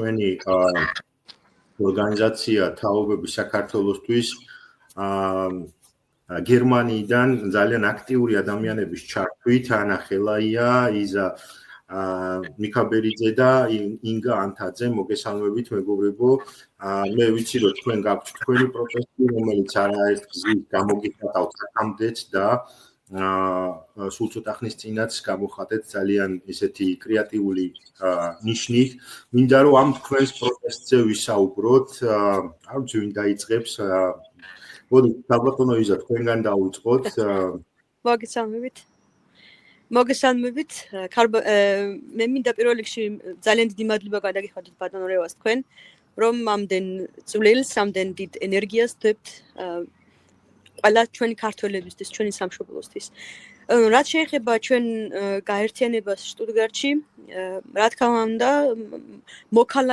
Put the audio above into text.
ჩვენი ორგანიზაცია თაობები საქართველოსთვის გერმანიიდან ძალიან აქტიური ადამიანების ჩართვით ანა ხელაია, იზა მიქაბერიძე და ინგა ანთაძე მოგესალმებით მეგობრებო. მე ვიცი რომ თქვენ გაქვთ თქვენი პროტესტი, რომელიც არაერთ გზით გამოგიხატავთ აქამდეც და სულ ცოტა ხნის წინაც გამოხატეთ ძალიან ესეთი კრეატიული ნიშნით. მინდა რომ ამ თქვენს პროტესტზე ვისაუბროთ. არ ვიცი ვინ დაიწყებს. მოდი, საბატონო იზა, თქვენგან დავიწყოთ. მოგესალმებით. მე მინდა პირველ რიგში ძალიან დიდი მადლობა გადაგიხადოთ ბატონო რევას თქვენ, რომ ამდენ წვლილს, ამდენ დიდ ენერგიას დებთ ყველა ჩვენი ქართველებისთვის, ჩვენი სამშობლოსთვის. რაც შეეხება ჩვენ გაერთიანებას შტუტგარტში, რა თქმა უნდა, მოქალაქე